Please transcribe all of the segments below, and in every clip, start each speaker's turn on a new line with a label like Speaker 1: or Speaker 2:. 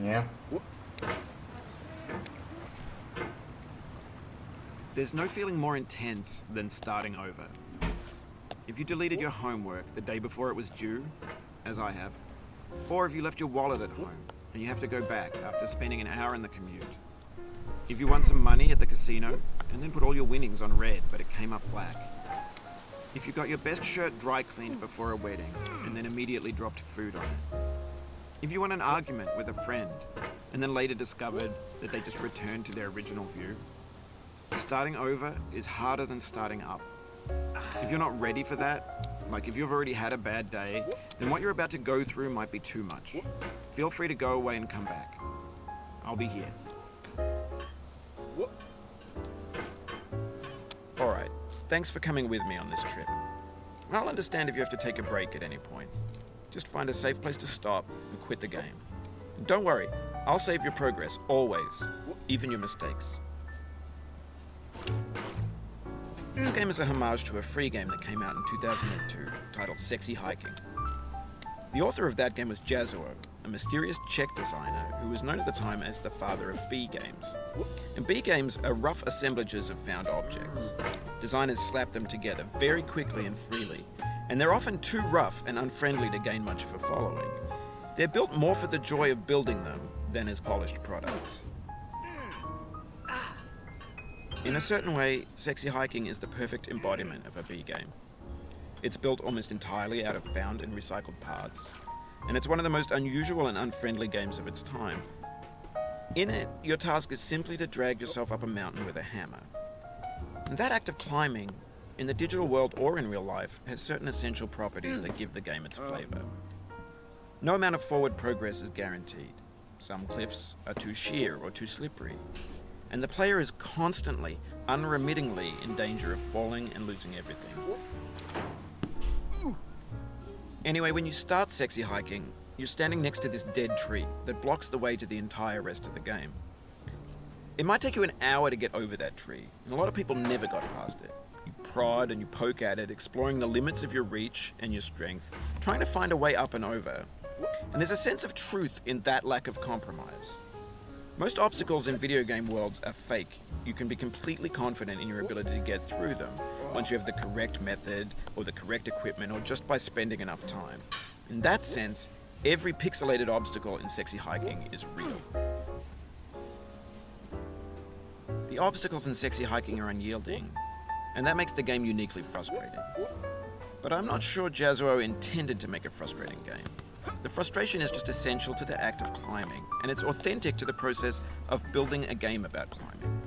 Speaker 1: Yeah.
Speaker 2: There's no feeling more intense than starting over. If you deleted your homework the day before it was due, as I have, or if you left your wallet at home and you have to go back after spending an hour in the commute. If you won some money at the casino and then put all your winnings on red but it came up black. If you got your best shirt dry cleaned before a wedding and then immediately dropped food on it. If you won an argument with a friend and then later discovered that they just returned to their original view. Starting over is harder than starting up. If you're not ready for that, like if you've already had a bad day, then what you're about to go through might be too much. Feel free to go away and come back. I'll be here. Alright, thanks for coming with me on this trip. I'll understand if you have to take a break at any point. Just find a safe place to stop and quit the game. And don't worry, I'll save your progress, always, even your mistakes. This game is a homage to a free game that came out in 2002 titled Sexy Hiking. The author of that game was Jazzuo, a mysterious Czech designer who was known at the time as the father of B games. And B games are rough assemblages of found objects. Designers slap them together very quickly and freely, and they're often too rough and unfriendly to gain much of a following. They're built more for the joy of building them than as polished products. In a certain way, Sexy Hiking is the perfect embodiment of a B game. It's built almost entirely out of found and recycled parts, and it's one of the most unusual and unfriendly games of its time. In it, your task is simply to drag yourself up a mountain with a hammer. And that act of climbing, in the digital world or in real life, has certain essential properties that give the game its flavor. No amount of forward progress is guaranteed. Some cliffs are too sheer or too slippery, and the player is constantly, unremittingly in danger of falling and losing everything. Anyway, when you start Sexy Hiking, you're standing next to this dead tree that blocks the way to the entire rest of the game. It might take you an hour to get over that tree, and a lot of people never got past it. You prod and you poke at it, exploring the limits of your reach and your strength, trying to find a way up and over. And there's a sense of truth in that lack of compromise. Most obstacles in video game worlds are fake. You can be completely confident in your ability to get through them once you have the correct method or the correct equipment or just by spending enough time. In that sense, every pixelated obstacle in Sexy Hiking is real. The obstacles in Sexy Hiking are unyielding, and that makes the game uniquely frustrating. But I'm not sure Jazzuo intended to make a frustrating game. The frustration is just essential to the act of climbing, and it's authentic to the process of building a game about climbing.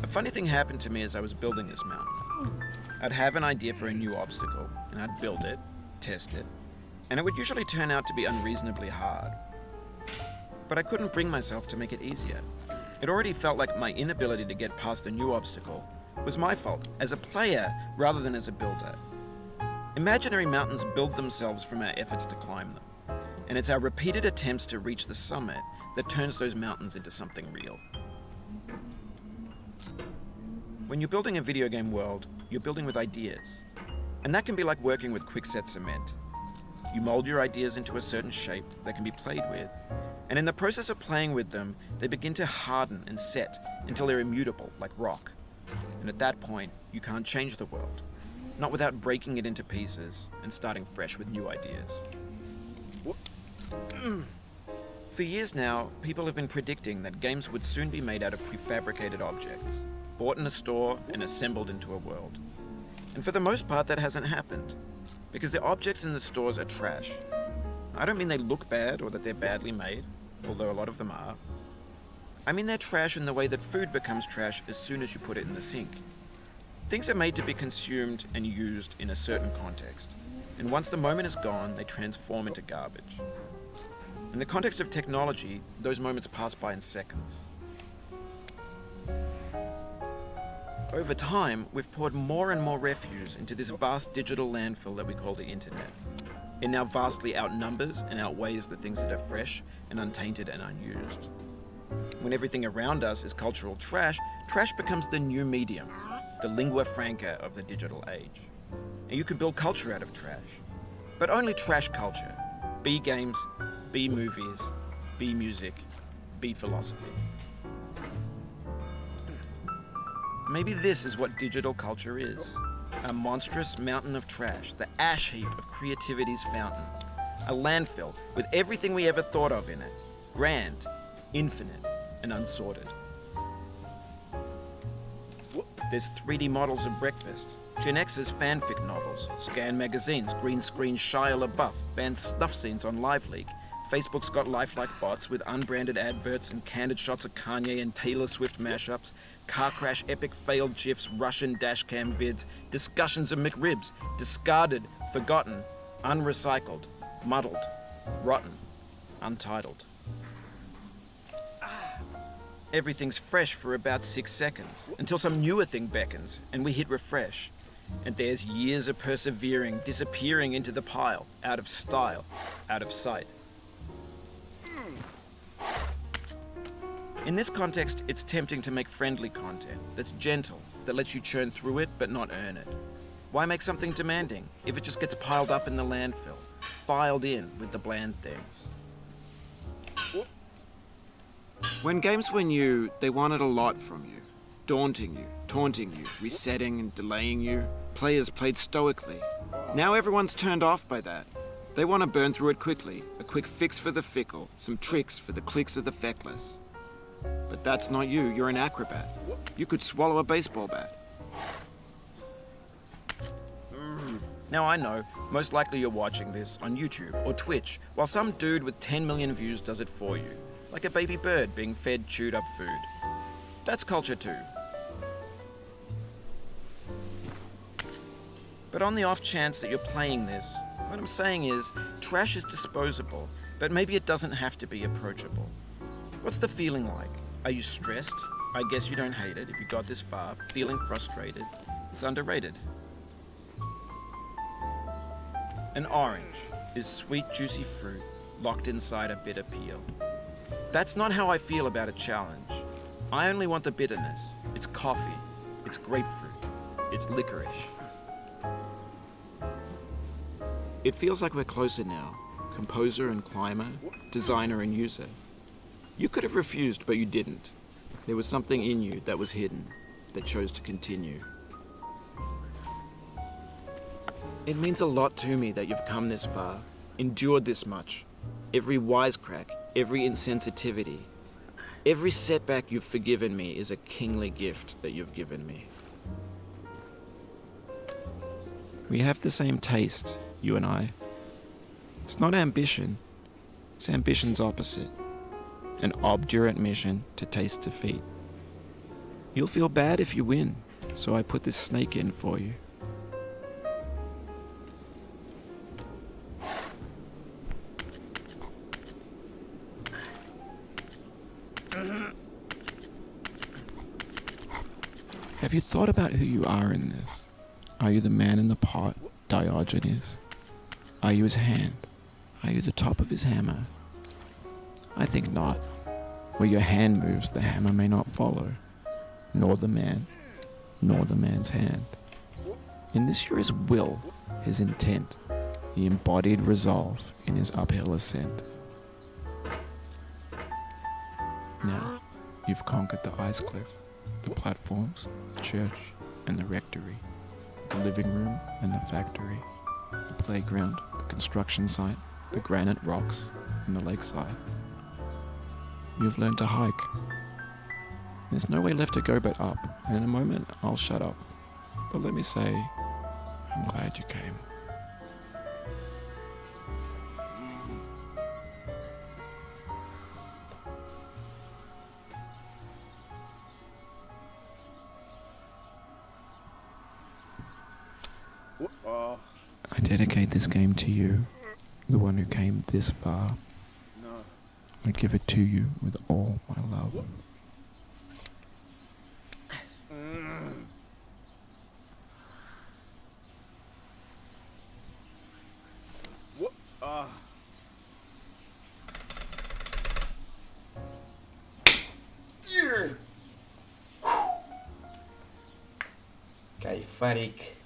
Speaker 2: A funny thing happened to me as I was building this mountain. I'd have an idea for a new obstacle, and I'd build it, test it, and it would usually turn out to be unreasonably hard. But I couldn't bring myself to make it easier. It already felt like my inability to get past the new obstacle was my fault as a player rather than as a builder. Imaginary mountains build themselves from our efforts to climb them, and it's our repeated attempts to reach the summit that turns those mountains into something real. When you're building a video game world, you're building with ideas, and that can be like working with quickset cement. You mold your ideas into a certain shape that can be played with, and in the process of playing with them, they begin to harden and set until they're immutable, like rock. And at that point, you can't change the world. Not without breaking it into pieces and starting fresh with new ideas. For years now, people have been predicting that games would soon be made out of prefabricated objects, bought in a store and assembled into a world. And for the most part, that hasn't happened, because the objects in the stores are trash. I don't mean they look bad or that they're badly made, although a lot of them are. I mean they're trash in the way that food becomes trash as soon as you put it in the sink. Things are made to be consumed and used in a certain context, and once the moment is gone, they transform into garbage. In the context of technology, those moments pass by in seconds. Over time, we've poured more and more refuse into this vast digital landfill that we call the internet. It now vastly outnumbers and outweighs the things that are fresh and untainted and unused. When everything around us is cultural trash, trash becomes the new medium, the lingua franca of the digital age. And you can build culture out of trash. But only trash culture. B games, B movies, B music, B philosophy. Maybe this is what digital culture is. A monstrous mountain of trash, the ash heap of creativity's fountain. A landfill with everything we ever thought of in it. Grand, infinite, and unsorted. There's 3D models of breakfast, Gen X's fanfic novels, scan magazines, green screen Shia LaBeouf, banned snuff scenes on LiveLeak. Facebook's got lifelike bots with unbranded adverts and candid shots of Kanye and Taylor Swift mashups, car crash epic failed GIFs, Russian dashcam vids, discussions of McRibs, discarded, forgotten, unrecycled, muddled, rotten, untitled. Everything's fresh for about 6 seconds, until some newer thing beckons, and we hit refresh. And there's years of persevering, disappearing into the pile, out of style, out of sight. In this context, it's tempting to make friendly content that's gentle, that lets you churn through it but not earn it. Why make something demanding if it just gets piled up in the landfill, filed in with the bland things? When games were new, they wanted a lot from you. Daunting you, taunting you, resetting and delaying you. Players played stoically. Now everyone's turned off by that. They want to burn through it quickly, a quick fix for the fickle, some tricks for the clicks of the feckless. But that's not you, you're an acrobat. You could swallow a baseball bat. Now I know, most likely you're watching this on YouTube or Twitch, while some dude with 10 million views does it for you. Like a baby bird being fed chewed up food. That's culture too. But on the off chance that you're playing this, what I'm saying is, trash is disposable, but maybe it doesn't have to be approachable. What's the feeling like? Are you stressed? I guess you don't hate it if you got this far. Feeling frustrated? It's underrated. An orange is sweet, juicy fruit locked inside a bitter peel. That's not how I feel about a challenge. I only want the bitterness. It's coffee. It's grapefruit. It's licorice. It feels like we're closer now. Composer and climber, designer and user. You could have refused, but you didn't. There was something in you that was hidden, that chose to continue. It means a lot to me that you've come this far, endured this much. Every wisecrack, every insensitivity, every setback you've forgiven me is a kingly gift that you've given me. We have the same taste, you and I. It's not ambition. It's ambition's opposite. An obdurate mission to taste defeat. You'll feel bad if you win, so I put this snake in for you. Have you thought about who you are in this? Are you the man in the pot, Diogenes? Are you his hand? Are you the top of his hammer? I think not. Where your hand moves, the hammer may not follow, nor the man, nor the man's hand. In this you're his will, his intent, the embodied resolve in his uphill ascent. Now, you've conquered the ice cliff, the platforms, the church, and the rectory, the living room and the factory, the playground, the construction site, the granite rocks, and the lakeside. You've learned to hike. There's no way left to go but up, and in a moment I'll shut up. But let me say, I'm glad you came. I dedicate this game to you, the one who came this far. I give it to you with all my love.
Speaker 1: Kay Farik.